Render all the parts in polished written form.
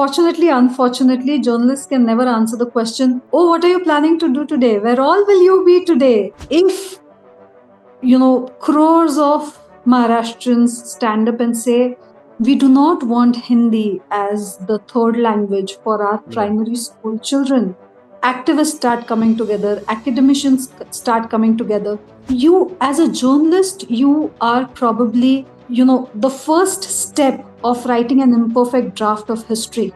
fortunately, unfortunately, journalists can never answer the question, oh, what are you planning to do today? Where all will you be today? If, crores of Maharashtrians stand up and say, we do not want Hindi as the third language for our primary school children. Activists start coming together, academicians start coming together. You, as a journalist, you are probably, the first step of writing an imperfect draft of history.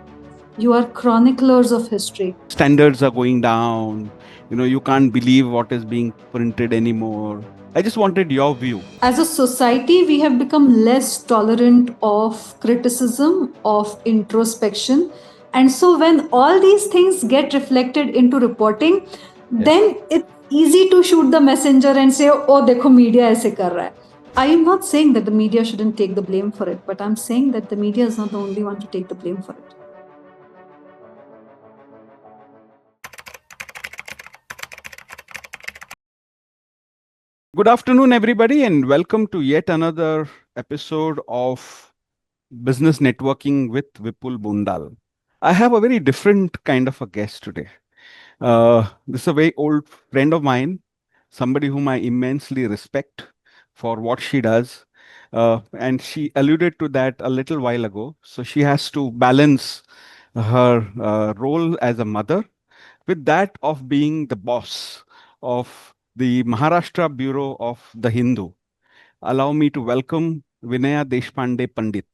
You are chroniclers of history. Standards are going down. You can't believe what is being printed anymore. I just wanted your view. As a society, we have become less tolerant of criticism, of introspection. And so, when all these things get reflected into reporting, then it's easy to shoot the messenger and say, oh, dekho, media aise kar raha hai. I am not saying that the media shouldn't take the blame for it, but I'm saying that the media is not the only one to take the blame for it. Good afternoon, everybody, and welcome to yet another episode of Business Networking with Vipul Bondal. I have a very different kind of a guest today. This is a very old friend of mine, somebody whom I immensely respect for what she does. And she alluded to that a little while ago. So she has to balance her role as a mother with that of being the boss of the Maharashtra Bureau of the Hindu. Allow me to welcome Vinaya Deshpande Pandit.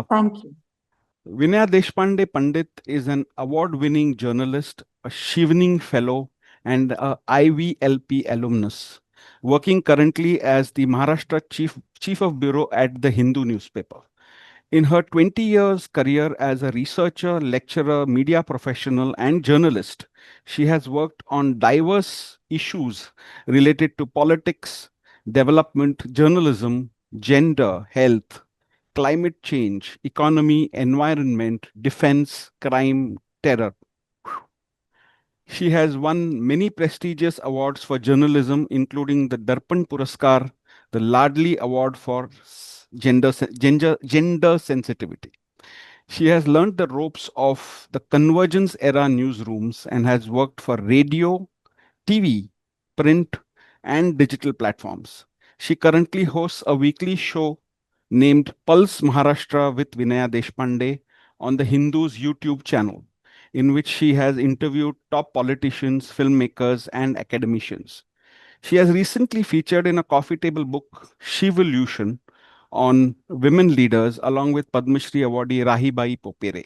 Thank you. Vinaya Deshpande Pandit is an award-winning journalist, a Shivning Fellow, and a IVLP alumnus, working currently as the Maharashtra Chief of Bureau at the Hindu newspaper. In her 20 years career as a researcher, lecturer, media professional, and journalist, she has worked on diverse issues related to politics, development, journalism, gender, health, climate change, economy, environment, defense, crime, terror. She has won many prestigious awards for journalism, including the Darpan Puraskar, the Ladli Award for gender sensitivity. She has learned the ropes of the convergence era newsrooms and has worked for radio, TV, print, and digital platforms. She currently hosts a weekly show named Pulse Maharashtra with Vinaya Deshpande on the Hindu's YouTube channel, in which she has interviewed top politicians, filmmakers, and academicians. She has recently featured in a coffee table book, Shivolution, on women leaders, along with Padma Shri awardee Rahibai Popere.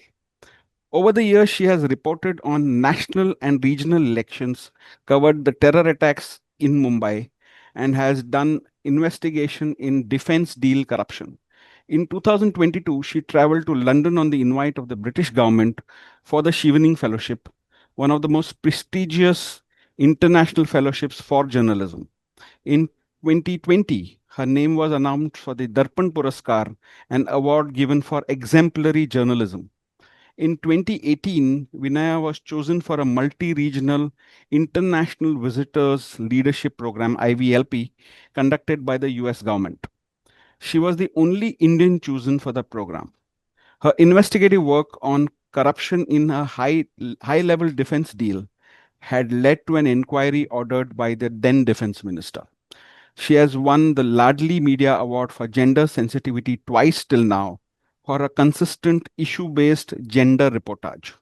Over the years, she has reported on national and regional elections, covered the terror attacks in Mumbai, and has done investigation in defense deal corruption. In 2022, she traveled to London on the invite of the British government for the Chevening Fellowship, one of the most prestigious international fellowships for journalism. In 2020, her name was announced for the Darpan Puraskar, an award given for exemplary journalism. In 2018, Vinaya was chosen for a multi-regional international visitors leadership program, IVLP, conducted by the US government. She was the only Indian chosen for the program. Her investigative work on corruption in a high-level defense deal had led to an inquiry ordered by the then defense minister. She has won the Ladli Media Award for gender sensitivity twice till now for a consistent issue-based gender reportage.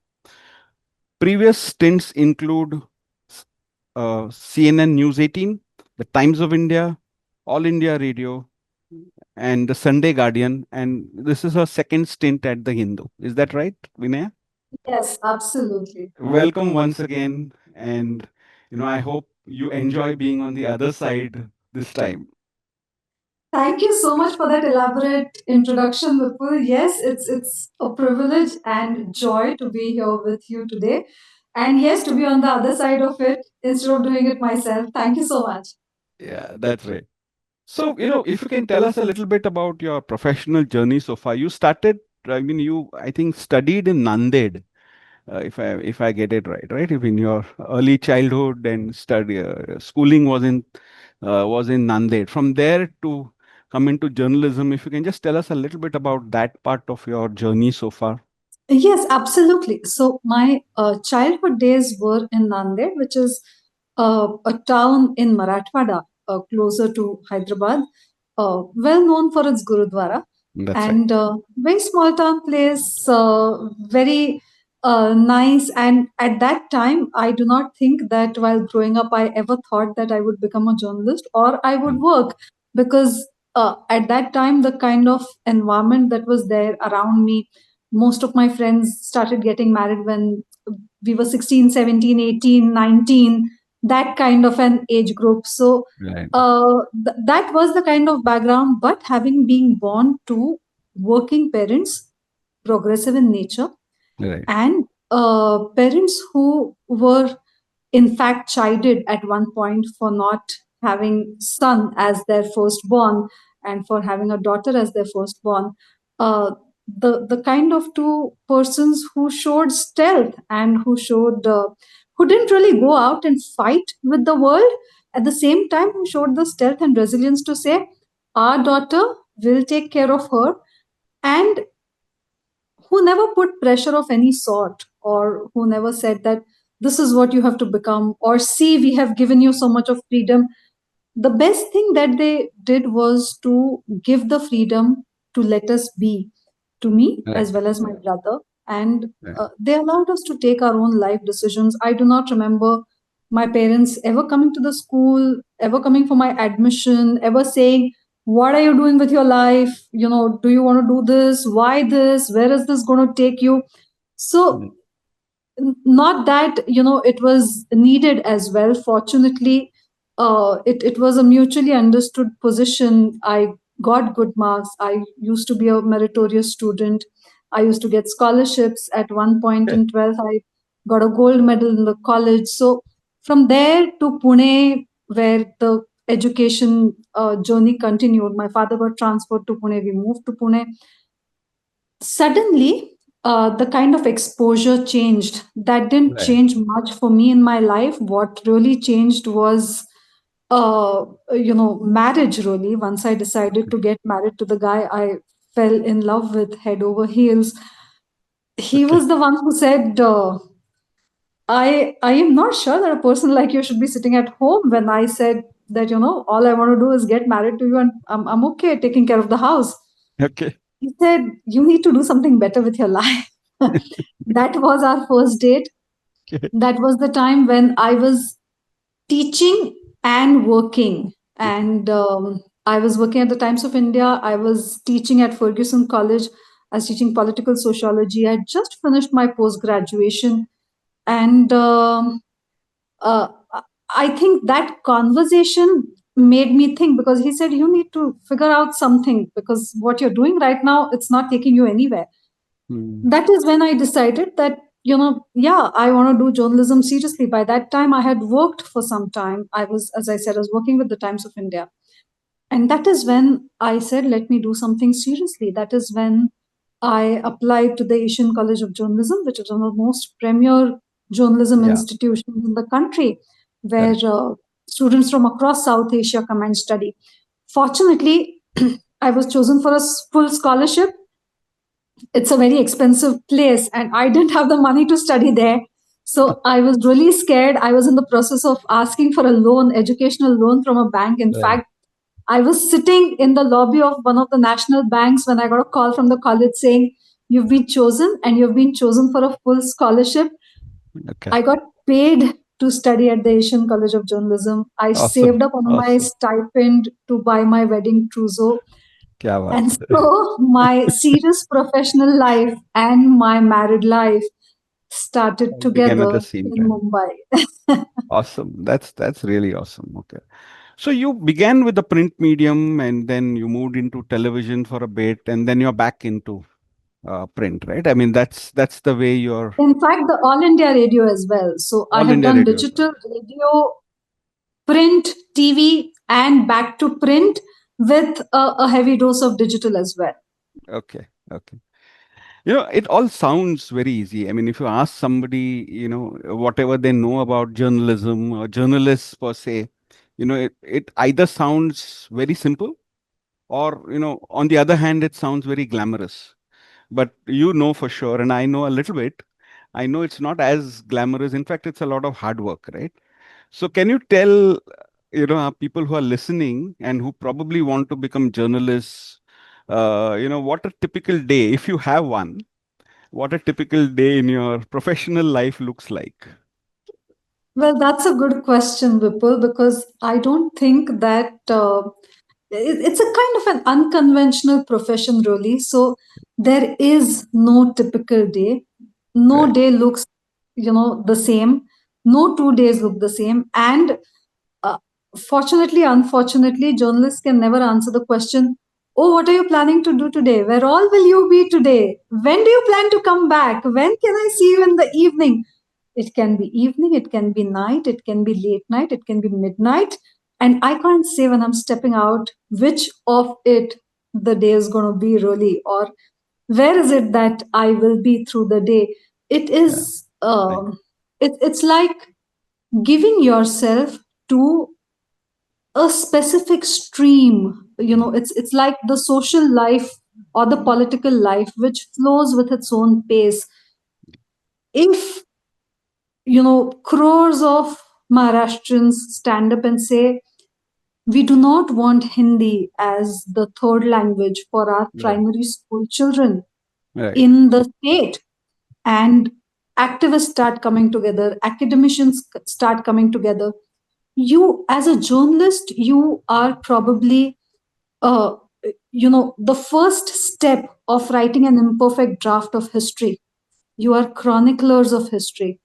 Previous stints include CNN News 18, The Times of India, All India Radio, and the Sunday Guardian. And this is her second stint at the Hindu. Is that right, Vinaya? Yes, absolutely. Welcome once again. And, I hope you enjoy being on the other side this time. Thank you so much for that elaborate introduction, Vipul. Yes, it's a privilege and joy to be here with you today. And yes, to be on the other side of it instead of doing it myself. Thank you so much. Yeah, that's right. So, if you can tell us a little bit about your professional journey so far. You started, I think, studied in Nanded, if I get it right? If in your early childhood and schooling was in Nanded. From there to come into journalism, if you can just tell us a little bit about that part of your journey so far. Yes, absolutely. So my childhood days were in Nanded, which is a town in Marathwada, closer to Hyderabad, well known for its Gurudwara, That's right. and very small town place, very nice. And at that time, I do not think that while growing up, I ever thought that I would become a journalist or I would Mm. work, because at that time, the kind of environment that was there around me, most of my friends started getting married when we were 16, 17, 18, 19, that kind of an age group. So Right. that was the kind of background. But having been born to working parents, progressive in nature, Right. and parents who were in fact chided at one point for not having son as their firstborn and for having a daughter as their firstborn. Uh, the the kind of two persons who showed stealth and who didn't really go out and fight with the world, at the same time who showed the stealth and resilience to say our daughter will take care of her, and who never put pressure of any sort, or who never said that this is what you have to become, or see, we have given you so much of freedom. The best thing that they did was to give the freedom to let us be, to me Right. as well as my brother. And Right. they allowed us to take our own life decisions. I do not remember my parents ever coming to the school, ever coming for my admission, ever saying, what are you doing with your life, do you want to do this, why this, where is this going to take you? So Mm. not that it was needed as well, fortunately. It was a mutually understood position. I got good marks. I used to be a meritorious student. I used to get scholarships. At one point Okay. in 12th, I got a gold medal in the college. So from there to Pune, where the education journey continued, my father got transferred to Pune. We moved to Pune. Suddenly, the kind of exposure changed. That didn't Right. change much for me in my life. What really changed was marriage. Really, once I decided to get married to the guy I fell in love with head over heels, he Okay. was the one who said, I am not sure that a person like you should be sitting at home. When I said that, all I want to do is get married to you, and I'm okay taking care of the house. Okay. He said, you need to do something better with your life. That was our first date. Okay. That was the time when I was teaching and working. Okay. And I was working at the Times of India. I was teaching at Ferguson College. I was teaching political sociology. I had just finished my post graduation. And uh, I think that conversation made me think, because he said, you need to figure out something, because what you're doing right now, it's not taking you anywhere. Mm. That is when I decided that, yeah, I want to do journalism seriously. By that time, I had worked for some time. I was, as I said, I was working with the Times of India. And that is when I said, let me do something seriously. That is when I applied to the Asian College of Journalism, which is one of the most premier journalism Yeah. institutions in the country, where Correct. students from across South Asia come and study. Fortunately, I was chosen for a full scholarship. It's a very expensive place, and I didn't have the money to study there. So I was really scared. I was in the process of asking for a loan, educational loan from a bank. In Right. fact, I was sitting in the lobby of one of the national banks when I got a call from the college saying, you've been chosen, and you've been chosen for a full scholarship. Okay. I got paid to study at the Asian College of Journalism. I Awesome. saved up on my Awesome. stipend to buy my wedding trousseau. Kya baat And hai. so my serious professional life and my married life started All began at the together same in time. Mumbai. Awesome. That's really awesome. Okay. So you began with the print medium and then you moved into television for a bit and then you're back into print, right? I mean, that's the way you're In fact, the All India Radio as well. So I all have India done radio as well. digital radio, print, TV, and back to print with a heavy dose of digital as well. Okay. Okay. It all sounds very easy. I mean, if you ask somebody, whatever they know about journalism or journalists per se, it either sounds very simple or, on the other hand, it sounds very glamorous. but you know for sure, and I know a little bit. I know it's not as glamorous. In fact, it's a lot of hard work, right? So, can you tell, people who are listening and who probably want to become journalists, what a typical day, if you have one, what a typical day in your professional life looks like? Well, that's a good question, Vipul, because I don't think that it's a kind of an unconventional profession, really. So there is no typical day. No Right. day looks, the same. No 2 days look the same. And uh, fortunately, unfortunately, journalists can never answer the question, oh, what are you planning to do today? Where all will you be today? When do you plan to come back? When can I see you in the evening? It can be evening, it can be night, it can be late night, it can be midnight. And I can't say when I'm stepping out which of it the day is going to be really, or where is it that I will be through the day. It Yeah. is, Right. it's like giving yourself to a specific stream. It's like the social life or the political life which flows with its own pace. If crores of Maharashtrians stand up and say, we do not want Hindi as the third language for our Right. primary school children Right. in the state. And activists start coming together, academicians start coming together. You, as a journalist, you are probably, uh, the first step of writing an imperfect draft of history. You are chroniclers of history,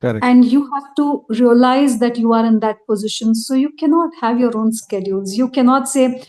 Correct. and you have to realize that you are in that position, so you cannot have your own schedules. You cannot say,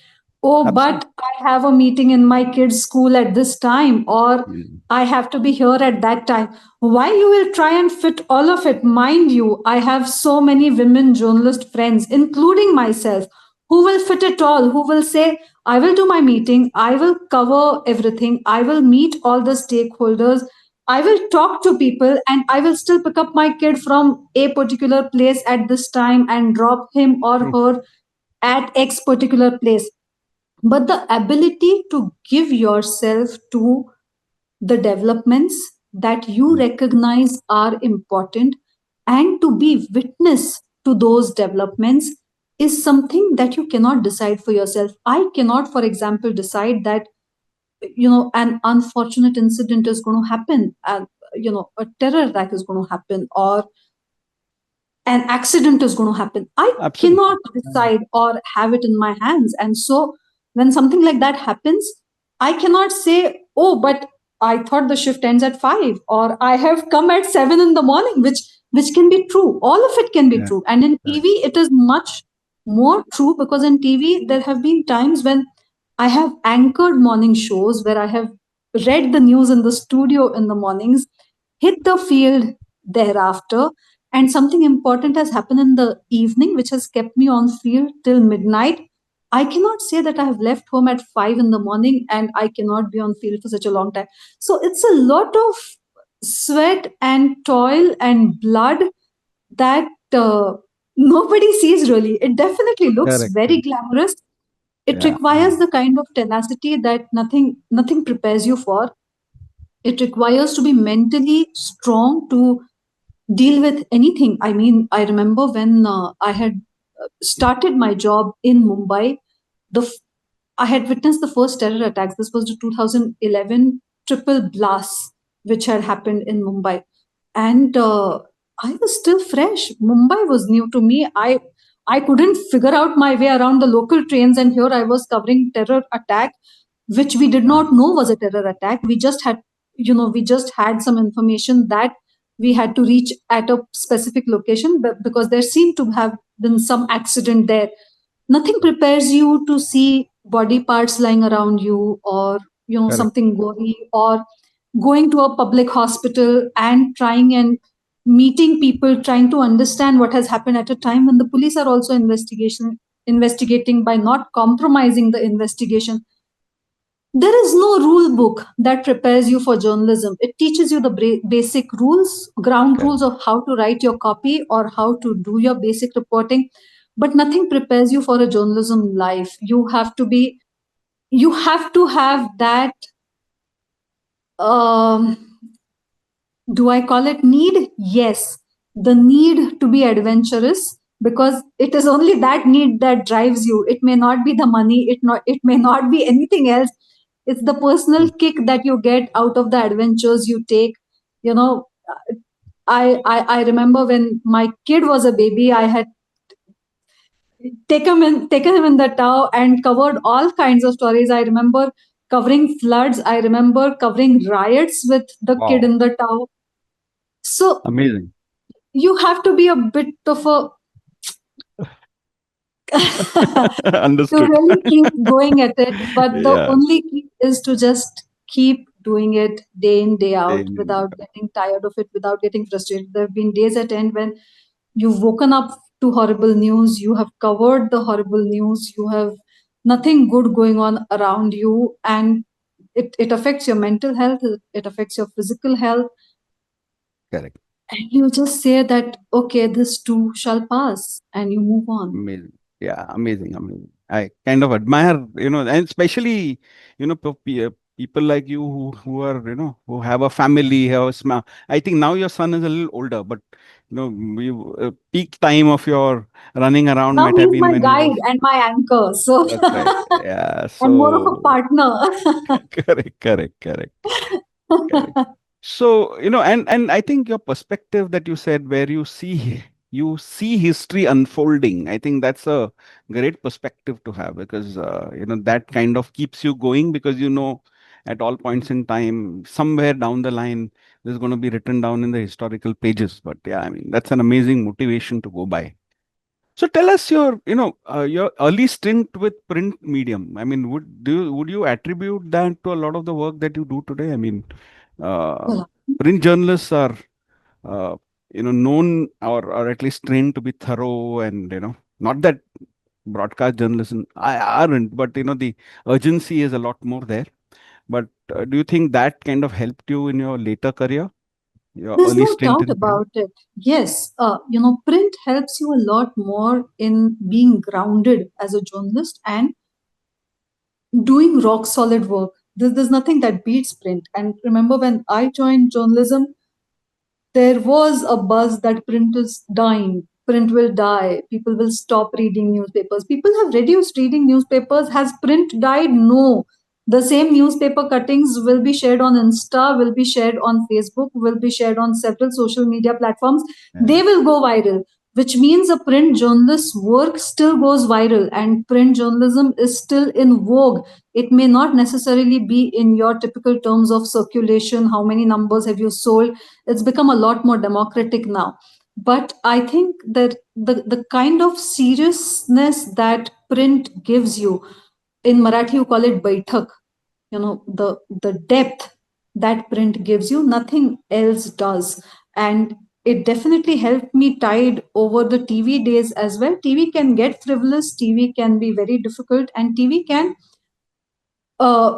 oh, Absolutely. but I have a meeting in my kids school at this time, or Mm. I have to be here at that time. Why you will try and fit all of it? Mind you, I have so many women journalist friends, including myself, who will fit it all, who will say, I will do my meeting, I will cover everything, I will meet all the stakeholders, I will talk to people, and I will still pick up my kid from a particular place at this time and drop him or True. her at X particular place. But the ability to give yourself to the developments that you Mm. recognize are important and to be witness to those developments is something that you cannot decide for yourself. I cannot, for example, decide that an unfortunate incident is going to happen, a terror attack is going to happen, or an accident is going to happen. I cannot Absolutely. decide or have it in my hands. And so when something like that happens, I cannot say, oh, but I thought the shift ends at 5, or I have come at 7 in the morning, which can be true. All of it can be Yeah. true. And in Correct. TV, it is much more true, because in TV, there have been times when I have anchored morning shows where I have read the news in the studio in the mornings, hit the field thereafter, and something important has happened in the evening which has kept me on field till midnight. I cannot say that I have left home at 5 in the morning and I cannot be on field for such a long time. So it's a lot of sweat and toil and blood that nobody sees really. It definitely looks Correct. very glamorous. It Yeah. requires the kind of tenacity that nothing prepares you for. It requires to be mentally strong to deal with anything. I mean, I remember when I had started my job in Mumbai, the f- I had witnessed the first terror attacks. This was the 2011 triple blast, which had happened in Mumbai, and I was still fresh. Mumbai was new to me. I couldn't figure out my way around the local trains, and here I was covering terror attack, which we did Yeah. not know was a terror attack. We just had some information that we had to reach at a specific location, but because there seemed to have been some accident there. Nothing prepares you to see body parts lying around you, or Correct. something gory, or going to a public hospital and trying and meeting people, trying to understand what has happened at a time when the police are also investigating by not compromising the investigation. There is no rule book that prepares you for journalism. It teaches you the basic rules, ground Correct. rules of how to write your copy or how to do your basic reporting, but nothing prepares you for a journalism life. You have to have that um, do I call it need? Yes, the need to be adventurous, because it is only that need that drives you. It may not be the money, it may not be anything else. It's the personal Mm. kick that you get out of the adventures you take. You know, I remember when my kid was a baby, I had taken him in the tow and covered all kinds of stories. I remember covering floods. I remember covering riots with the kid Wow. in the tow. So Amazing. you have to be a bit of a to Understood. really keep going at it. But the Yeah. only key is to just keep doing it day in, day out Same. without getting tired of it, without getting frustrated. There have been days at end when you've woken up to horrible news, you have covered the horrible news, you have nothing good going on around you, and it affects your mental health, it affects your physical health. Correct. And you just say that, okay, this too shall pass, and you move on. Amazing. Yeah, amazing, amazing. I kind of admire, and especially, people like you who are, who have a family, have a small. I think now your son is a little older, but peak time of your running around Now might have he's been my when he guide was. and my anchor, so That's right. Yeah. and more of a So partner. correct, correct, correct, correct. So, and I think your perspective that you said, where you see history unfolding, I think that's a great perspective to have, because that kind of keeps you going, because at all points in time, somewhere down the line, there's going to be written down in the historical pages. But yeah, I mean, that's an amazing motivation to go by. So tell us your early stint with print medium. I mean, would you attribute that to a lot of the work that you do today? I mean, uh, Yeah. print journalists are uh, known, or at least trained to be thorough, and not that broadcast journalism aren't, but the urgency is a lot more there. But do you think that kind of helped you in your later career, your There's early no stint doubt in print? about it. Yes, print helps you a lot more in being grounded as a journalist and doing rock solid work. There's nothing that beats print. And remember, when I joined journalism, there was a buzz that print is dying, print will die, people will stop reading newspapers. People have reduced reading newspapers. Has print died? No. The same newspaper cuttings will be shared on Insta, will be shared on Facebook, will be shared on several social media platforms. They Yeah, will go viral, which means a print journalist's work still goes viral, and print journalism is still in vogue. It may not necessarily be in your typical terms of circulation, how many numbers have you sold. It's become a lot more democratic now. But I think that the kind of seriousness that print gives you, in Marathi you call it baitak, the depth that print gives you, nothing else does. And it definitely helped me tide over the TV days as well. TV can get frivolous, TV can be very difficult, and TV can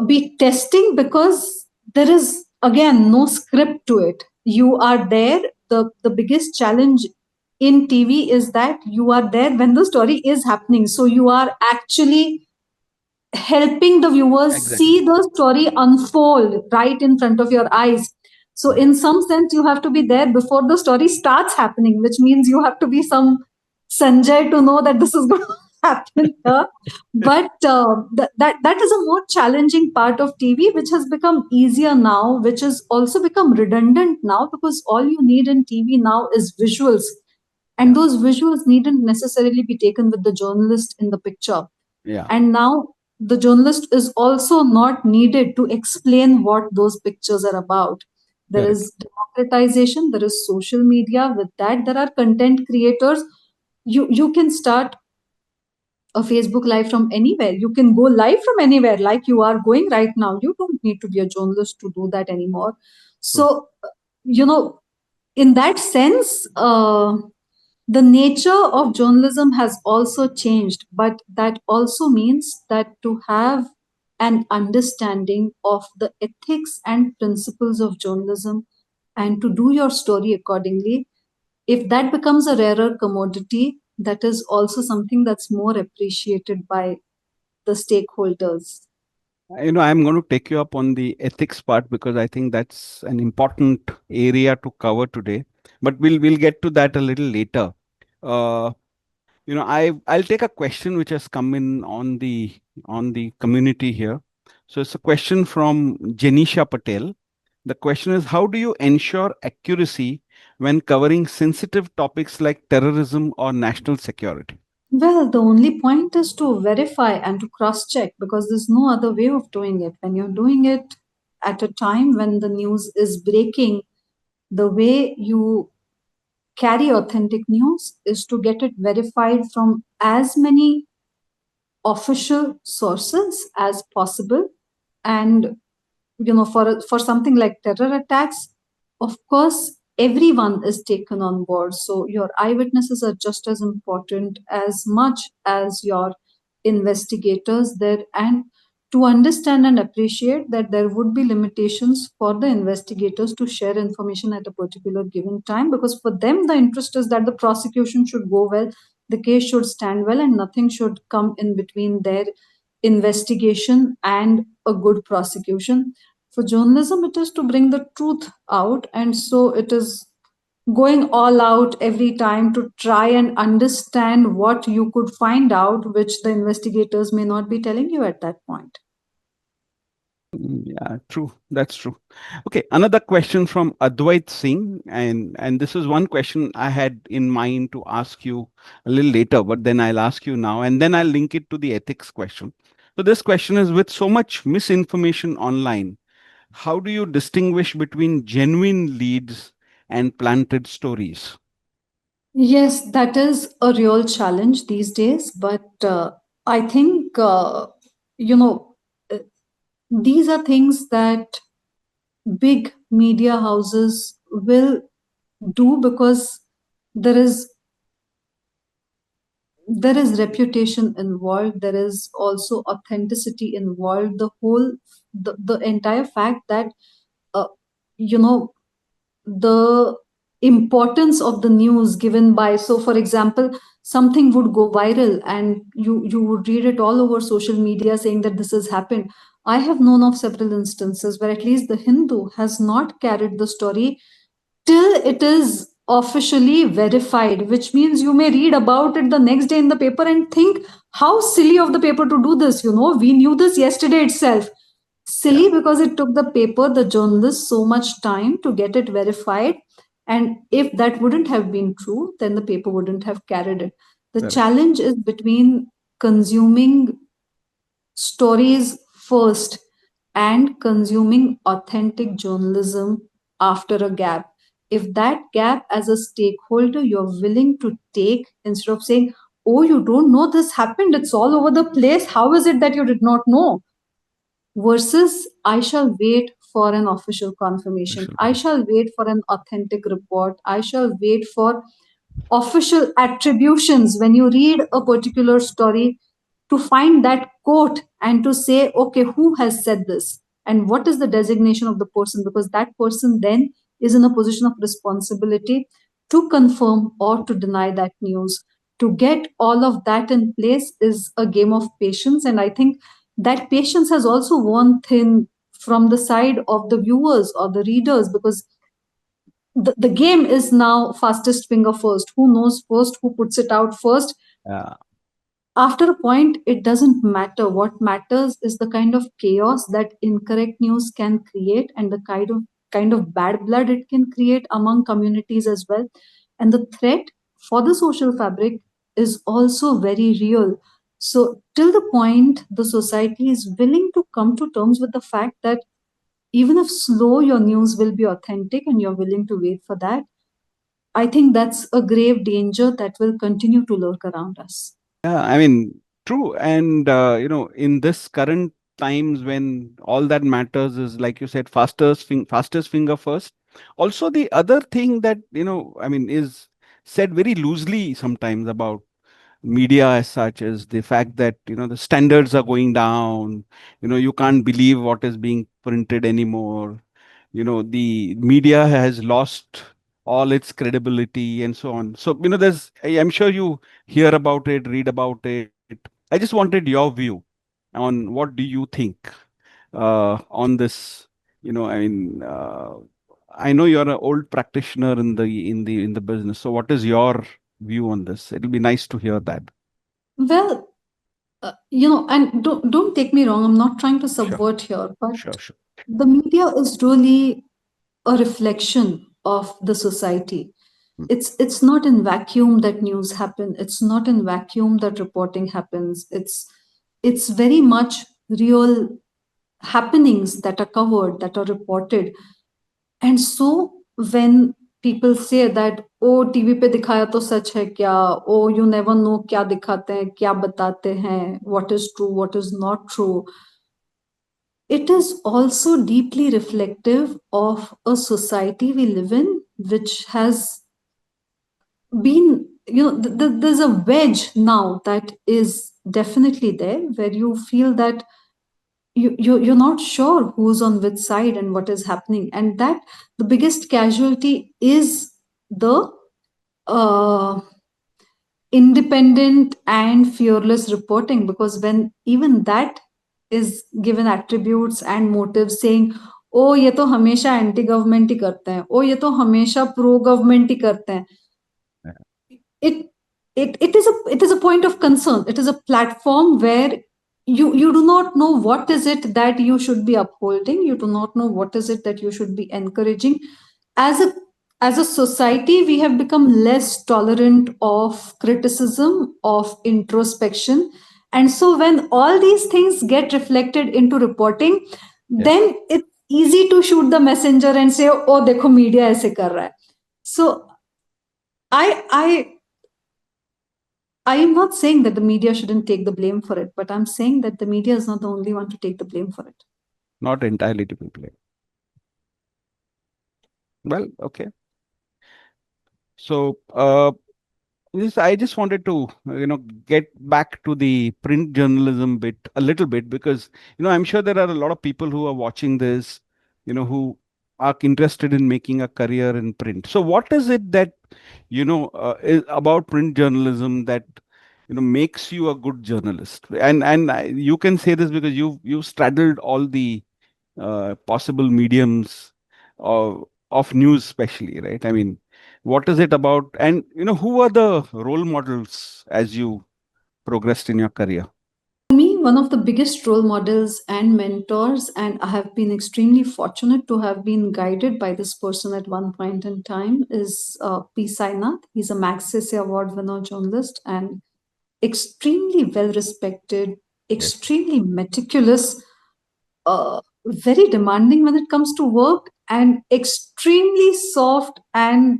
be testing, because there is again no script to it. You are there. The biggest challenge in TV is that you are there when the story is happening, so you are actually helping the viewers exactly. see the story unfold right in front of your eyes. So Yeah, in some sense you have to be there before the story starts happening, which means you have to be some Sanjay to know that this is going to happen here. But that is a more challenging part of TV, which has become easier now, which has also become redundant now, because all you need in TV now is visuals, yeah, and those visuals needn't necessarily be taken with the journalist in the picture. yeah. And now the journalist is also not needed to explain what those pictures are about. There Correct. is democratization, there is social media. With that, there are content creators. You can start a Facebook live from anywhere. You can go live from anywhere, like you are going right now. You don't need to be a journalist to do that anymore. True. So, you know, in that sense, the nature of journalism has also changed, but that also means that to have an understanding of the ethics and principles of journalism and to do your story accordingly, if that becomes a rarer commodity, that is also something that's more appreciated by the stakeholders. I'm going to take you up on the ethics part because I think that's an important area to cover today. But we'll get to that a little later. Uh, I'll take a question which has come in on the community here. So it's a question from Janisha Patel. The question is, how do you ensure accuracy when covering sensitive topics like terrorism or national security? Well, the only point is to verify and to cross check because there's no other way of doing it. When you're doing it at a time when the news is breaking, the way you carry authentic news is to get it verified from as many official sources as possible. And for something like terror attacks, of course everyone is taken on board, so your eyewitnesses are just as important as much as your investigators there. And to understand and appreciate that there would be limitations for the investigators to share information at a particular given time, because for them the interest is that the prosecution should go well, the case should stand well, and nothing should come in between their investigation and a good prosecution. For journalism, it is to bring the truth out, and so it is going all out every time to try and understand what you could find out, which the investigators may not be telling you at that point. Yeah, true. That's true. Okay, another question from Advait Singh, and this is one question I had in mind to ask you a little later, but then I'll ask you now, and then I'll link it to the ethics question. So this question is: with so much misinformation online, how do you distinguish between genuine leads and planted stories? Yes, that is a real challenge these days, but I think, you know, uh, these are things that big media houses will do because there is there is reputation involved, there is also authenticity involved, the entire fact that uh, you know the importance of the news given by, so for example, something would go viral and you would read it all over social media saying that this has happened. I have known of several instances where at least the Hindu has not carried the story till it is officially verified, which means you may read about it the next day in the paper and think, how silly of the paper to do this. We knew this yesterday itself. Yeah, Silly because it took the paper, the journalist, so much time to get it verified. And if that wouldn't have been true, then the paper wouldn't have carried it. The correct. challenge is between consuming stories first and consuming authentic journalism after a gap. If that gap as a stakeholder you're willing to take, instead of saying, oh, you don't know this happened, it's all over the place, how is it that you did not know? Versus, I shall wait for an official confirmation, Vishal. I shall wait for an authentic report, I shall wait for official attributions. When you read a particular story, to find that quote and to say, okay, who has said this and what is the designation of the person, because that person then is in a position of responsibility to confirm or to deny that news. To get all of that in place is a game of patience, and I think that patience has also worn thin from the side of the viewers or the readers, because the game is now fastest finger first, who knows first, who puts it out first. Yeah, After a point, it doesn't matter. What matters is the kind of chaos that incorrect news can create, and the kind of bad blood it can create among communities as well. And the threat for the social fabric is also very real. So till the point the society is willing to come to terms with the fact that even if slow, your news will be authentic and you're willing to wait for that, I think that's a grave danger that will continue to lurk around us. yeah. I mean, true. And in this current times when all that matters is, like you said, fastest finger first. Also, the other thing that I mean, is said very loosely sometimes about media as such is the fact that the standards are going down. You can't believe what is being printed anymore. The media has lost all its credibility and so on. So I'm sure you hear about it, read about it. I just wanted your view on what do you think. on this. I mean, I know you're an old practitioner in the business. So, what is your view on this? It'll be nice to hear that. Well, and don't take me wrong. I'm not trying to Sure, subvert here, but sure, sure. the media is really a reflection of the society. Mm. It's not in vacuum that news happen. It's not in vacuum that reporting happens. It's very much real happenings that are covered, that are reported. And so when people say that ओ TV पे दिखाया तो सच है क्या, ओ you never know क्या दिखाते हैं क्या बताते हैं, what is true what is not true, it is also deeply reflective of a society we live in, which has been, there's a wedge now that is definitely there, where you feel that you're not sure who's on which side and what is happening, and that the biggest casualty is the uh, independent and fearless reporting, because when even that is given attributes and motives, saying ओ ये तो हमेशा anti government ही करते हैं, ओ ये तो हमेशा pro government ही करते हैं, Yeah. it it is a point of concern. It is a platform where you do not know what is it that you should be upholding, you do not know what is it that you should be encouraging. As a as a society, we have become less tolerant of criticism, of introspection, and so when all these things get reflected into reporting, Yes. then it's easy to shoot the messenger and say, oh dekho media aise kar raha hai. So I I am not saying that the media shouldn't take the blame for it, but I'm saying that the media is not the only one to take the blame for it. Not entirely to be blamed. Well, okay. So, I just wanted to, get back to the print journalism bit a little bit because, I'm sure there are a lot of people who are watching this, who are interested in making a career in print. So, what is it that, is about print journalism that, makes you a good journalist? You can say this because you've straddled all the possible mediums of news, especially, right? I mean, what is it about? And, who are the role models as you progressed in your career? For me, one of the biggest role models and mentors, and I have been extremely fortunate to have been guided by this person at one point in time, is P. Sainath. He's a Magsaysay Award winner journalist and extremely well respected, Yes. extremely meticulous, very demanding when it comes to work, and extremely soft and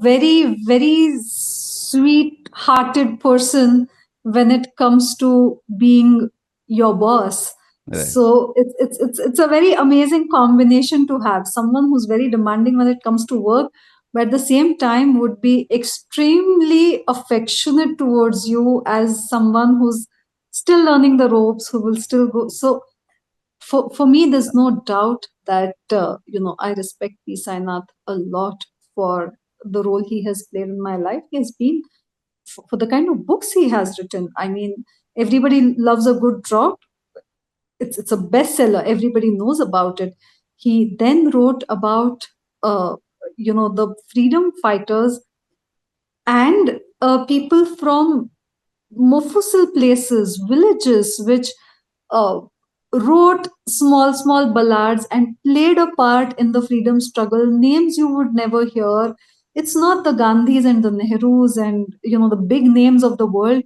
very very sweet hearted person when it comes to being your boss. Right. So it's a very amazing combination to have someone who's very demanding when it comes to work, but at the same time would be extremely affectionate towards you as someone who's still learning the ropes, who will still go. So for me, there's no doubt that I respect P. Sainath a lot for the role he has played in my life. He has been for the kind of books he has written. I mean, everybody loves a good drop. It's a bestseller. Everybody knows about it. He then wrote about the freedom fighters and people from Mofussil places, villages, which uh, wrote small, small ballads and played a part in the freedom struggle. Names you would never hear. It's not the Gandhis and the Nehrus and the big names of the world.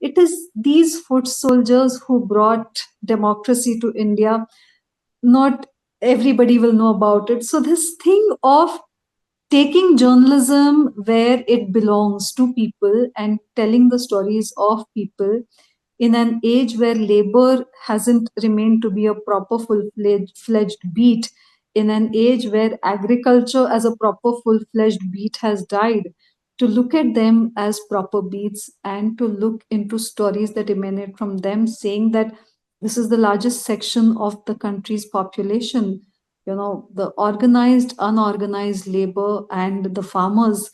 It is these foot soldiers who brought democracy to India. Not everybody will know about it. So this thing of taking journalism where it belongs to people and telling the stories of people in an age where labor hasn't remained to be a proper full-fledged beat, in an age where agriculture as a proper full-fledged beat has died, to look at them as proper beats and to look into stories that emanate from them, saying that this is the largest section of the country's population, the organized unorganized labor and the farmers,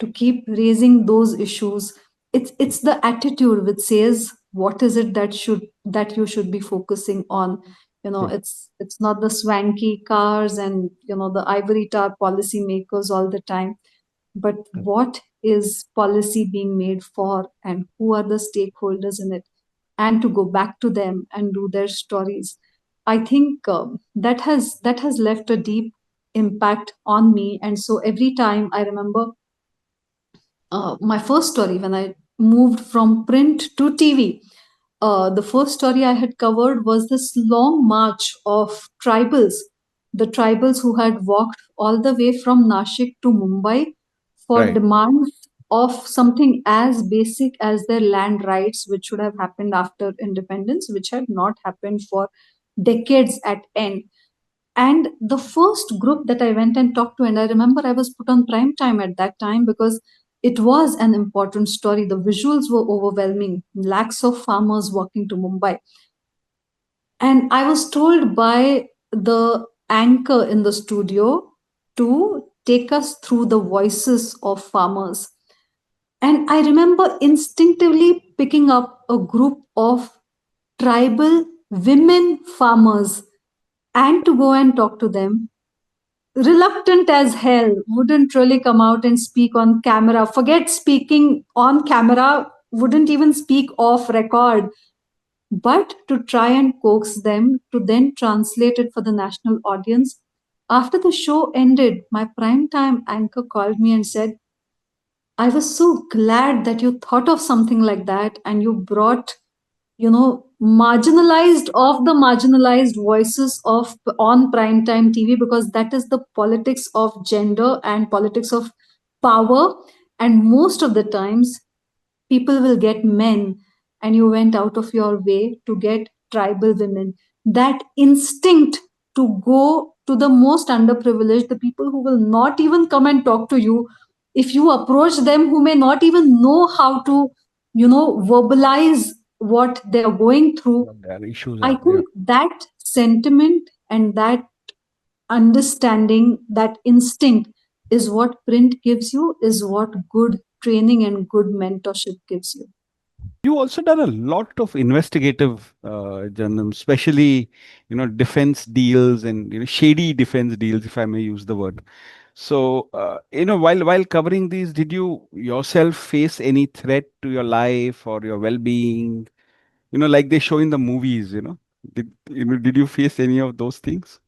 to keep raising those issues. It's the attitude which says what is it that you should be focusing on. True. It's not the swanky cars and the ivory tower policymakers all the time, but True. what is policy being made for, and who are the stakeholders in it, and to go back to them and do their stories. I think that has left a deep impact on me. And so every time I remember my first story when I moved from print to TV. The first story I had covered was this long march of the tribals who had walked all the way from Nashik to Mumbai for Right. demands of something as basic as their land rights, which should have happened after independence, which had not happened for decades at end. And the first group that I went and talked to, and I remember I was put on prime time at that time because it was an important story. The visuals were overwhelming, lakhs of farmers walking to Mumbai. And I was told by the anchor in the studio to take us through the voices of farmers. And I remember instinctively picking up a group of tribal women farmers and to go and talk to them, reluctant as hell, wouldn't really come out and speak on camera. Forget speaking on camera, wouldn't even speak off record, but to try and coax them to then translate it for the national audience. After the show ended, my primetime anchor called me and said, I was so glad that you thought of something like that and you brought marginalized of the marginalized voices of on primetime TV, because that is the politics of gender and politics of power. And most of the times people will get men, and you went out of your way to get tribal women. That instinct to go to the most underprivileged, the people who will not even come and talk to you, if you approach them, who may not even know how to verbalize what they are going through. What their issues I are. Yeah. think that sentiment and that understanding, that instinct, is what print gives you, is what good training and good mentorship gives you. You also done a lot of investigative journalism, especially defense deals and shady defense deals, if I may use the word. So while covering these, did you yourself face any threat to your life or your well-being? Like they show in the movies. Did you face any of those things?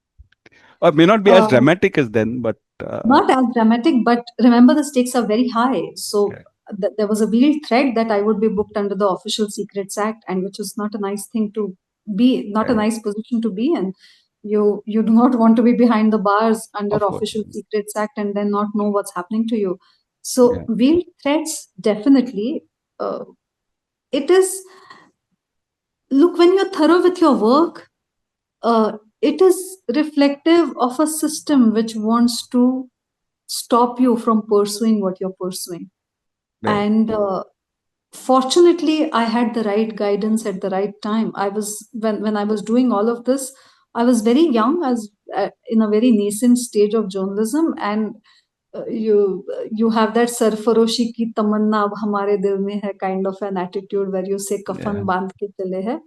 Or may not be as Uh, dramatic as then, but Not as dramatic, but remember the stakes are very high. So okay, there was a real threat that I would be booked under the Official Secrets Act, and which is not a nice thing to be, not a okay, nice position to be in. You do not want to be behind the bars under of course, Official Secrets Act and then not know what's happening to you. So yeah, real threats, definitely. Uh, it is, look, when you're thorough with your work, it is reflective of a system which wants to stop you from pursuing what you're pursuing. right, And fortunately, I had the right guidance at the right time. I was when I was doing all of this, I was very young, as in a very nascent stage of journalism. And you have that सरफरोशी की तमन्ना अब हमारे दिल में है kind of an attitude where you say yeah, कफन बांध के चले हैं.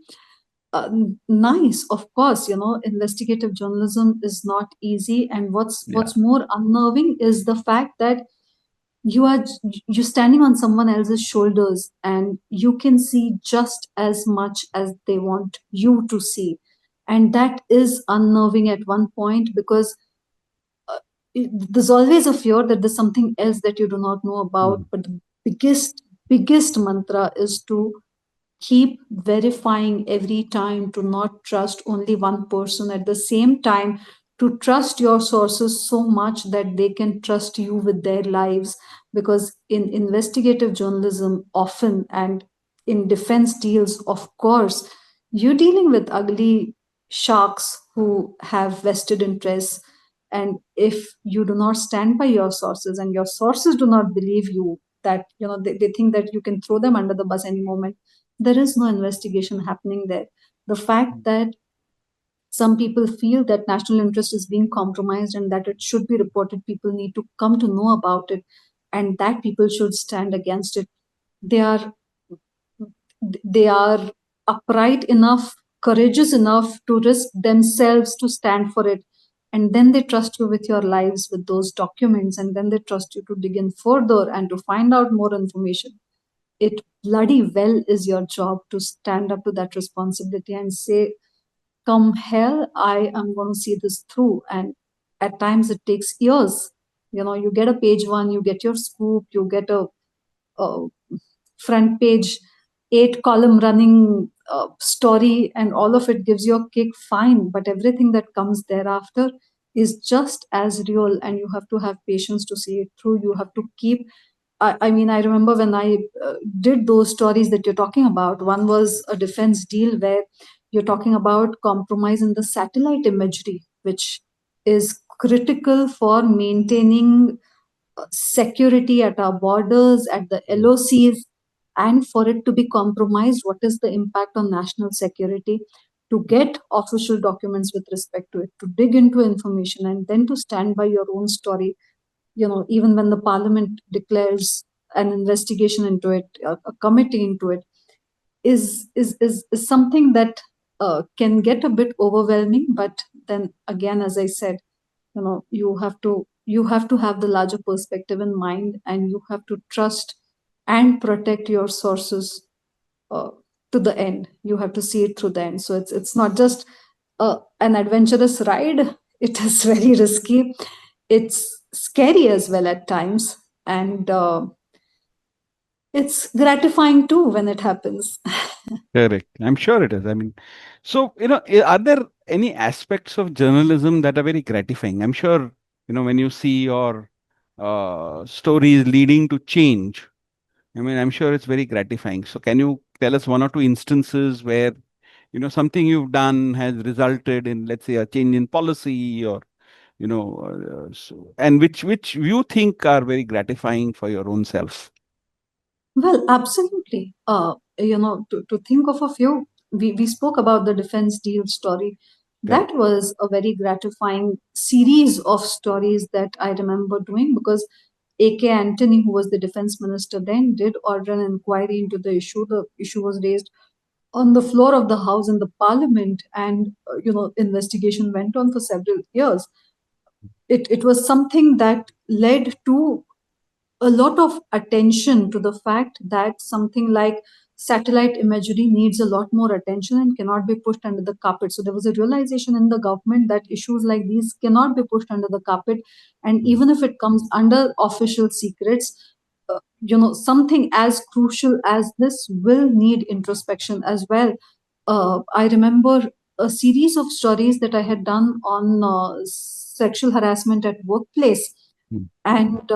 Nice, of course, investigative journalism is not easy, and yeah, what's more unnerving is the fact that you're standing on someone else's shoulders, and you can see just as much as they want you to see. And that is unnerving at one point, because there's always a fear that there's something else that you do not know about. mm, But the biggest mantra is to keep verifying every time, to not trust only one person, at the same time to trust your sources so much that they can trust you with their lives. Because in investigative journalism, often, and in defense deals, of course, you're dealing with ugly sharks who have vested interests. And if you do not stand by your sources, and your sources do not believe you, that they think that you can throw them under the bus any moment, there is no investigation happening there. The fact mm, that some people feel that national interest is being compromised and that it should be reported, people need to come to know about it, and that people should stand against it. They are they are upright enough, courageous enough to risk themselves to stand for it. And then they trust you with your lives, with those documents, and then they trust you to dig in further and to find out more information. It bloody well is your job to stand up to that responsibility and say, come hell, I am going to see this through. And at times it takes years. You get a page one, you get your scoop, you get a front page 8 column running story, and all of it gives you a kick, fine, but everything that comes thereafter is just as real, and you have to have patience to see it through. You have to keep, I mean, I remember when I did those stories that you're talking about. One was a defense deal where you're talking about compromise in the satellite imagery, which is critical for maintaining security at our borders, at the LOCs, and for it to be compromised, what is the impact on national security? To get official documents with respect to it, to dig into information, and then to stand by your own story, even when the parliament declares an investigation into it, a committee into it, is something that can get a bit overwhelming. But then again, as I said, you have to have the larger perspective in mind, and you have to trust and protect your sources uh, to the end. You have to see it through the end. So it's not just an adventurous ride. It is very risky. It's scary as well at times, and it's gratifying too when it happens. Correct. I'm sure it is. I mean, so, are there any aspects of journalism that are very gratifying? I'm sure, when you see your stories leading to change, I mean, I'm sure it's very gratifying. So, can you tell us one or two instances where, something you've done has resulted in, let's say, a change in policy, or, and which you think are very gratifying for your own self? Well, absolutely. To think of a few, we spoke about the defense deal story. Correct. That was a very gratifying series of stories that I remember doing, because A.K. Antony, who was the defense minister then, did order an inquiry into the issue. The issue was raised on the floor of the House in the Parliament, and investigation went on for several years. It was something that led to a lot of attention to the fact that something like satellite imagery needs a lot more attention and cannot be pushed under the carpet. So there was a realization in the government that issues like these cannot be pushed under the carpet, and Mm. even if it comes under official secrets, something as crucial as this will need introspection as well. I remember a series of stories that I had done on sexual harassment at workplace, Mm. and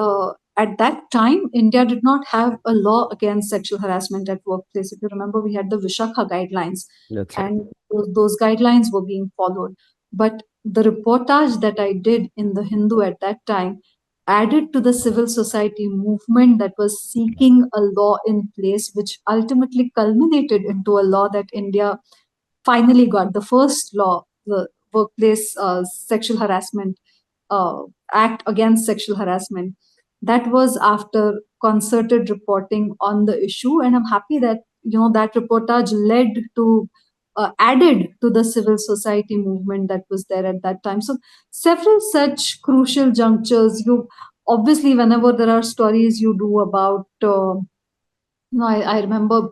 at that time, India did not have a law against sexual harassment at workplace. If you remember, we had the Vishakha guidelines, That's right. and those guidelines were being followed. But the reportage that I did in the Hindu at that time added to the civil society movement that was seeking a law in place, which ultimately culminated into a law that India finally got, the first law, the workplace sexual harassment uh, act against sexual harassment. That was after concerted reporting on the issue, and I'm happy that that reportage led to added to the civil society movement that was there at that time. So several such crucial junctures. You obviously, whenever there are stories you do about I remember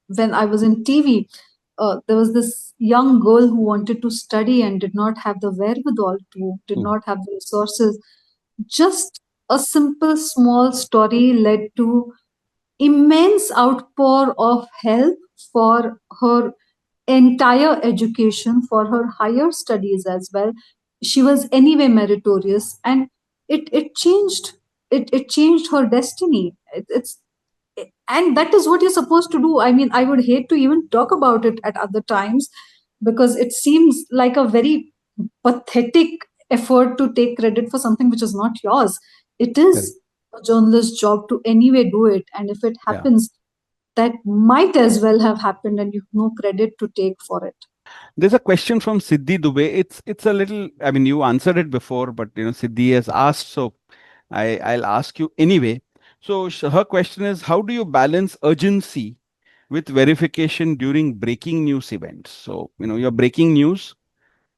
when I was in TV, there was this young girl who wanted to study and did not have the wherewithal to, did Mm. not have the resources. Just a simple small story led to immense outpour of help for her entire education, for her higher studies as well. She was anyway meritorious, and it changed, it changed her destiny. It's and that is what you're supposed to do. I mean, I would hate to even talk about it at other times, because it seems like a very pathetic effort to take credit for something which is not yours. It Correct. is a journalist's job to anyway do it, and if it Yeah. happens, that might as well have happened, and you have no credit to take for it. There's a question from Siddhi Dubey. It's a little. I mean, you answered it before, but Siddhi has asked, so I'll ask you anyway. So her question is, how do you balance urgency with verification during breaking news events. So, you're breaking news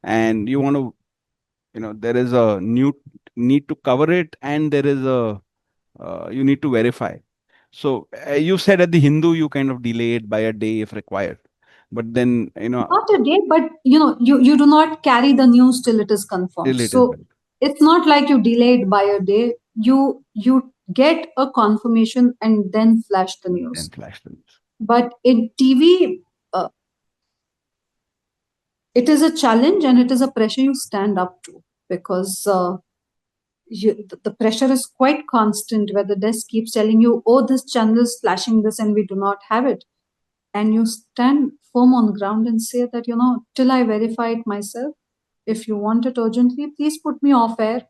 and you want to, there is a new need to cover it, and there is a, you need to verify. So, you said at the Hindu, you kind of delay it by a day if required. But then, Not a day, but you do not carry the news till it is confirmed. till it is So done, it's not like you delayed by a day. You get a confirmation and then flash the then news. flash the news. But in TV, it is a challenge and it is a pressure you stand up to, because the pressure is quite constant, where the desk keeps telling you, oh, this channel is flashing this and we do not have it. And you stand firm on ground and say that, till I verify it myself, if you want it urgently, please put me off air,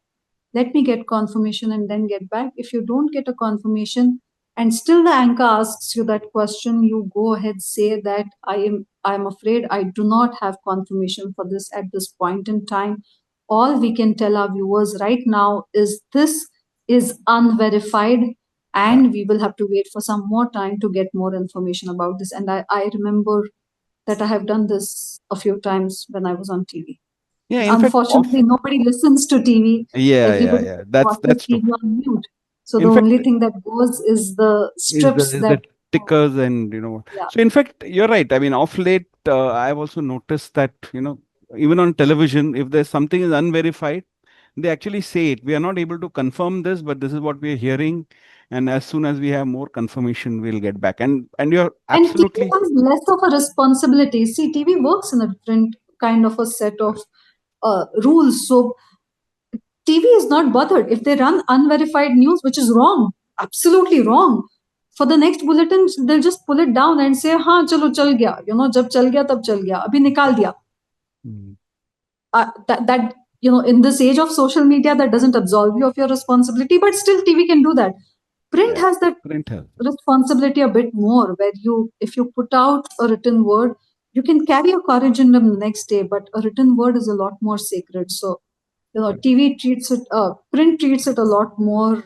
let me get confirmation and then get back. If you don't get a confirmation and still the anchor asks you that question, you go ahead, say that I'm afraid I do not have confirmation for this at this point in time. All we can tell our viewers right now is this is unverified, Yeah. and we will have to wait for some more time to get more information about this. And I remember that I have done this a few times when I was on TV. Yeah. In fact, Unfortunately, nobody listens to TV. yeah, yeah, Everybody yeah. That's watches true. TV on mute. So the In fact, only thing that goes is the strips is the that, tickers and what. yeah. So in fact, you're right. I mean, off late, I've also noticed that even on television, if there's something is unverified, they actually say it. We are not able to confirm this, but this is what we are hearing, and as soon as we have more confirmation, we'll get back. And you're And TV absolutely has less of a responsibility. See, TV works in a different kind of a set of rules. So TV is not bothered if they run unverified news, which is wrong, absolutely wrong. For the next bulletin, they'll just pull it down and say, "हाँ चलो चल गया." जब चल गया तब चल गया. अभी निकाल दिया. mm, That in this age of social media, that doesn't absolve you of your responsibility, but still TV can do that. Print yeah, has that print health. responsibility a bit more, where if you put out a written word, you can carry a corrigendum the next day, but a written word is a lot more sacred. So TV treats it, print treats it a lot more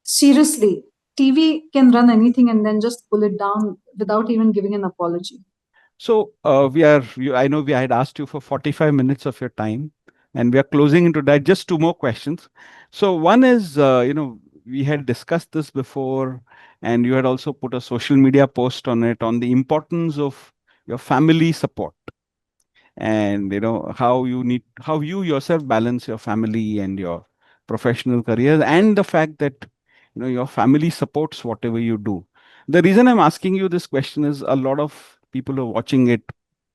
seriously. TV can run anything and then just pull it down without even giving an apology. So I know we had asked you for 45 minutes of your time, and we are closing into that. Just two more questions. So one is, we had discussed this before, and you had also put a social media post on it on the importance of your family support, and how you yourself balance your family and your professional careers, and the fact that your family supports whatever you do. The reason I'm asking you this question is a lot of people are watching it,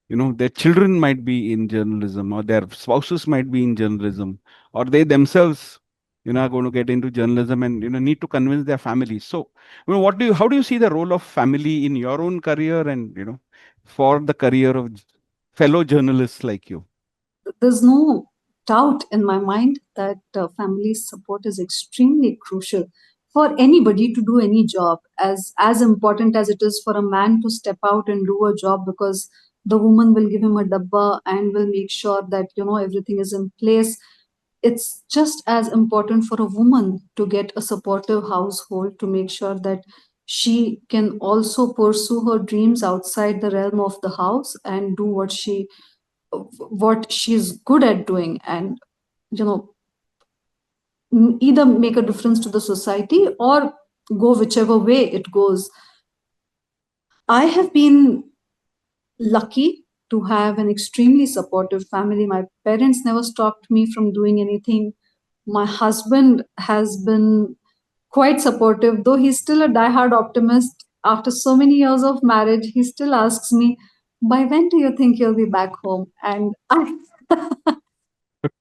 their children might be in journalism, or their spouses might be in journalism, or they themselves are going to get into journalism, and need to convince their families. So how do you see the role of family in your own career, and for the career of fellow journalists like you? There's no doubt in my mind that family support is extremely crucial for anybody to do any job, as important as it is for a man to step out and do a job, because the woman will give him a dabba and will make sure that everything is in place. It's just as important for a woman to get a supportive household, to make sure that she can also pursue her dreams outside the realm of the house and do what she's good at doing, and you know either make a difference to the society or go whichever way it goes. I have been lucky to have an extremely supportive family. My parents never stopped me from doing anything. My husband has been quite supportive, though he's still a diehard optimist. After so many years of marriage, he still asks me, by when do you think you'll be back home? And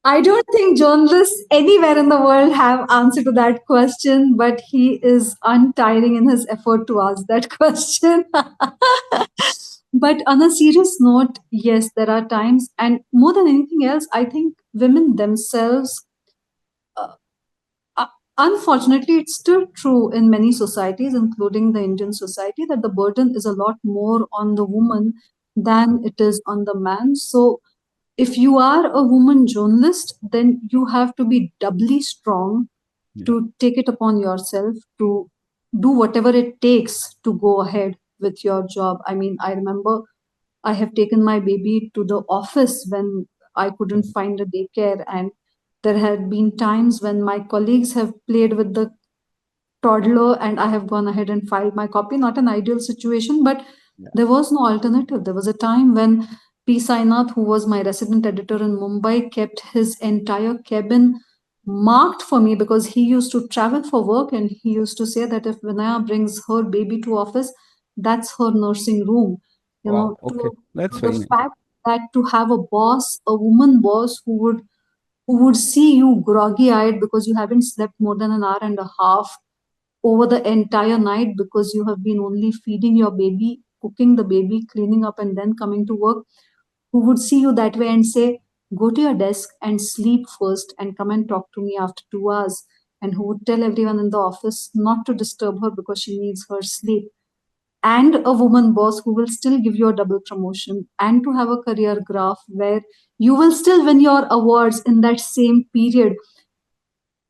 I don't think journalists anywhere in the world have answer to that question, but he is untiring in his effort to ask that question. But on a serious note, yes, there are times, and more than anything else, I think women themselves, uh, uh, unfortunately, it's still true in many societies, including the Indian society, that the burden is a lot more on the woman than it is on the man. So if you are a woman journalist, then you have to be doubly strong Yeah. to take it upon yourself to do whatever it takes to go ahead. with your job. I mean, I remember I have taken my baby to the office when I couldn't find a daycare, and there had been times when my colleagues have played with the toddler and I have gone ahead and filed my copy. Not an ideal situation, but Yeah. there was no alternative. There was a time when P. Sainath, who was my resident editor in Mumbai, kept his entire cabin marked for me because he used to travel for work and he used to say that if Vinaya brings her baby to office, that's her nursing room. You Wow. know, Okay. to That's the very nice. fact that to have a boss, a woman boss who would see you groggy eyed because you haven't slept more than an hour and a half over the entire night because you have been only feeding your baby, cooking the baby, cleaning up, and then coming to work, who would see you that way and say, go to your desk and sleep first and come and talk to me after 2 hours. And who would tell everyone in the office not to disturb her because she needs her sleep. And a woman boss who will still give you a double promotion, and to have a career graph where you will still win your awards in that same period.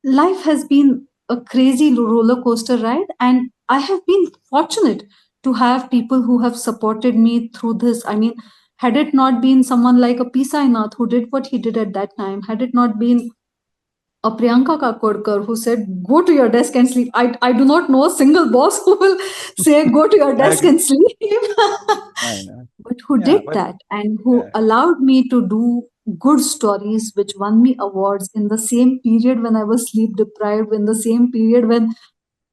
Life has been a crazy roller coaster ride, and I have been fortunate to have people who have supported me through this. I mean, had it not been someone like a Pisainath who did what he did at that time, had it not been a Priyanka Kakodkar who said, go to your desk and sleep. I do not know a single boss who will say, go to your I desk agree. and sleep. I know. But who Yeah, did but that and who uh, allowed me to do good stories which won me awards in the same period when I was sleep deprived, in the same period when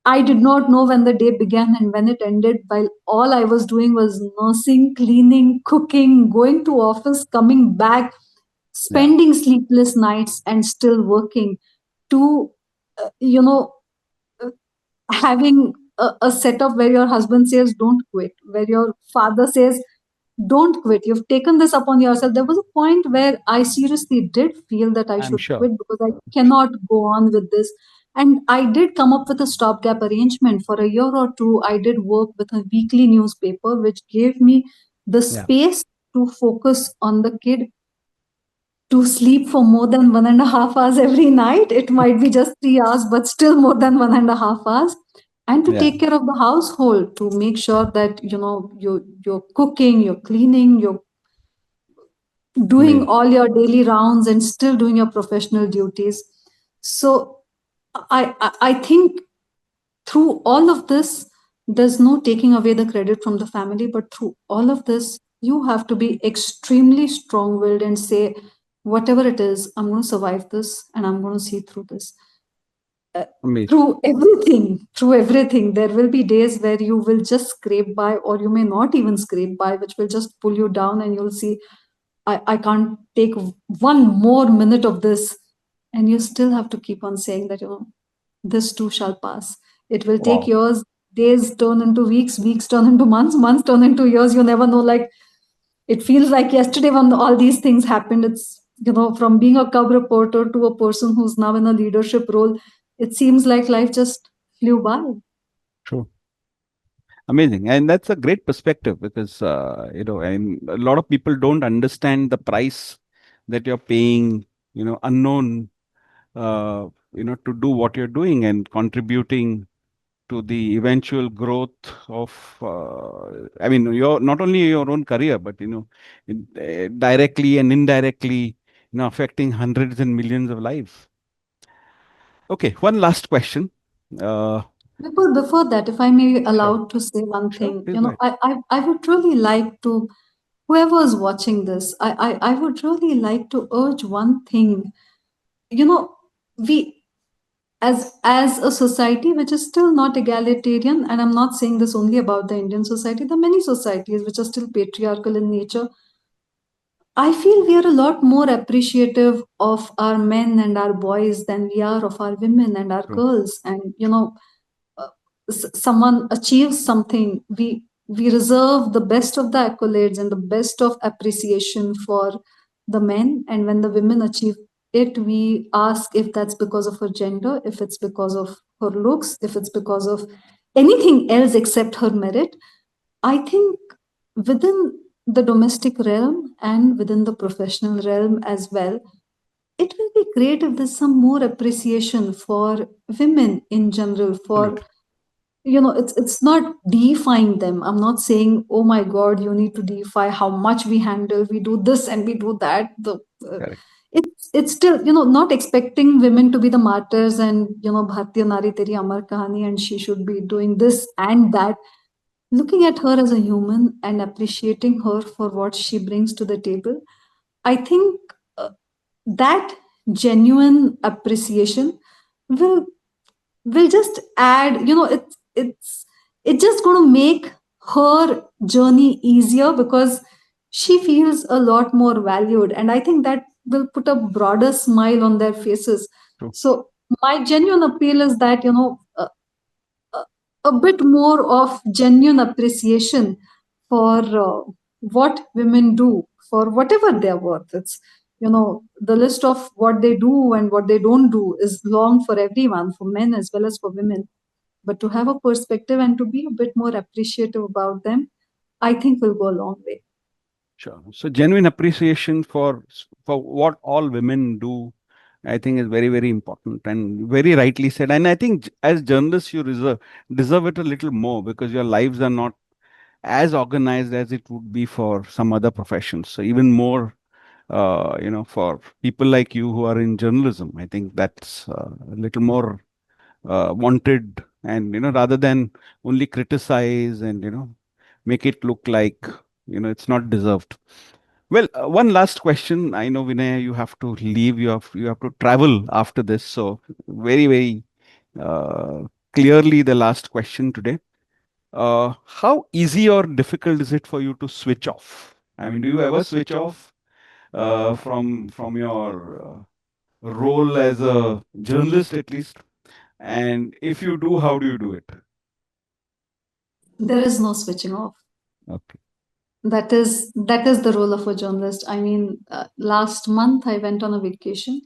I did not know when the day began and when it ended, while all I was doing was nursing, cleaning, cooking, going to office, coming back, yeah, spending sleepless nights and still working to, you know, uh, having a setup where your husband says, don't quit, where your father says, don't quit. You've taken this upon yourself. There was a point where I seriously did feel that I I'm should sure. quit because I cannot go on with this. And I did come up with a stopgap arrangement. For a year or two, I did work with a weekly newspaper, which gave me the Yeah, space to focus on the kid, to sleep for more than 1.5 hours every night. It might be just 3 hours, but still more than 1.5 hours. And to yeah, take care of the household, to make sure that you're cooking, you're cleaning, you're doing amazing. all your daily rounds and still doing your professional duties. So I think through all of this, there's no taking away the credit from the family, but through all of this, you have to be extremely strong willed and say, whatever it is, I'm going to survive this and I'm going to see through this. Uh, Amazing. through everything, there will be days where you will just scrape by, or you may not even scrape by, which will just pull you down, and you'll see, I can't take one more minute of this. And you still have to keep on saying that, this too shall pass. It will take Wow. years, days turn into weeks, weeks turn into months, months turn into years. You never know. Like, it feels like yesterday when all these things happened. It's, from being a cub reporter to a person who's now in a leadership role, it seems like life just flew by. True. Amazing. And that's a great perspective because, and a lot of people don't understand the price that you're paying, unknown, to do what you're doing and contributing to the eventual growth of, your not only your own career, but, directly and indirectly, affecting hundreds and millions of lives. Okay. One last question. Uh, Before that, if I may be sure. allowed to say one Sure. thing, Please go ahead. I would really like to, whoever is watching this, I would really like to urge one thing. You know, we, as a society which is still not egalitarian, and I'm not saying this only about the Indian society, there are many societies which are still patriarchal in nature. I feel we are a lot more appreciative of our men and our boys than we are of our women and our True. girls. And uh, someone achieves something, we reserve the best of the accolades and the best of appreciation for the men, and when the women achieve it, we ask if that's because of her gender, if it's because of her looks, if it's because of anything else except her merit. I think within the domestic realm and within the professional realm as well, it will be great if there's some more appreciation for women in general, for Absolutely. it's not deifying them. I'm not saying, oh my god, you need to deify how much we handle, we do this and we do that. Uh, Correct. it's still, not expecting women to be the martyrs and, bhartiya nari teri amar kahani, and she should be doing this and that. Looking at her as a human and appreciating her for what she brings to the table, I think uh, that genuine appreciation will just add, it's just going to make her journey easier, because she feels a lot more valued, and I think that will put a broader smile on their faces. True. So my genuine appeal is that, a, a bit more of genuine appreciation for what women do for whatever they're worth. It's, the list of what they do and what they don't do is long for everyone, for men as well as for women. But to have a perspective and to be a bit more appreciative about them, I think will go a long way. Sure. So genuine appreciation for what all women do, I think is very, very important and very rightly said. And I think as journalists, you deserve it a little more because your lives are not as organized as it would be for some other professions. So even more, for people like you who are in journalism, I think that's a little more wanted. And rather than only criticize and make it look like it's not deserved. Well, one last question. I know, Vinay, you have to leave. You have to travel after this. So very, very uh, clearly, the last question today. How easy or difficult is it for you to switch off? I mean, do you ever switch off from your role as a journalist, at least? And if you do, how do you do it? There is no switching off. Okay. That is the role of a journalist. I mean, last month I went on a vacation,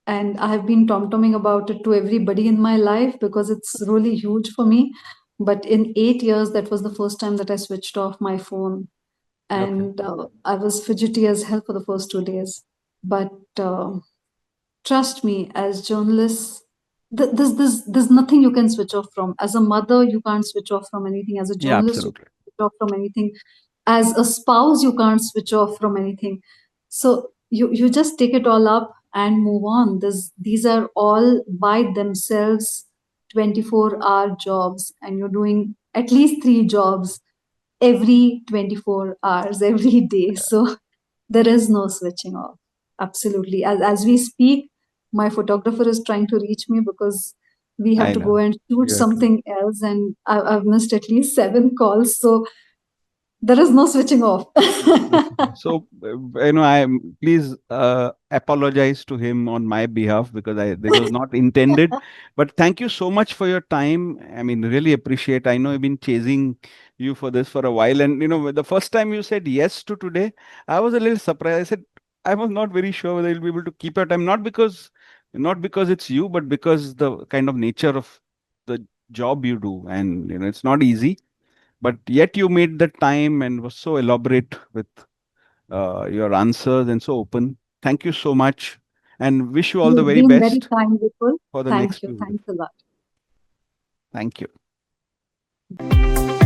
and I have been tom-tomming about it to everybody in my life because it's really huge for me. But in 8 years, that was the first time that I switched off my phone, Okay. and I was fidgety as hell for the first 2 days. But trust me, as journalists, there's nothing you can switch off from. As a mother, you can't switch off from anything. As a Yeah, journalist, you absolutely. can't switch off from anything. As a spouse, you can't switch off from anything. So you just take it all up and move on. These are all by themselves 24-hour jobs, and you're doing at least three jobs every 24 hours every day. So there is no switching off. Absolutely. As we speak, my photographer is trying to reach me because we have I to go know. and shoot You have to. something else, and I've missed at least 7 calls. So there is no switching off. Okay. So, I please apologize to him on my behalf because this was not intended. But thank you so much for your time. I mean, really appreciate. I know I've been chasing you for this for a while, and the first time you said yes to today, I was a little surprised. I said I was not very sure whether you'll be able to keep your time. Not because it's you, but because the kind of nature of the job you do, and it's not easy. But yet you made the time and was so elaborate with your answers and so open. Thank you so much and wish you all the You've very been very best kind, Vipul. for the Thank next you. few years. Thanks a lot. Thank you.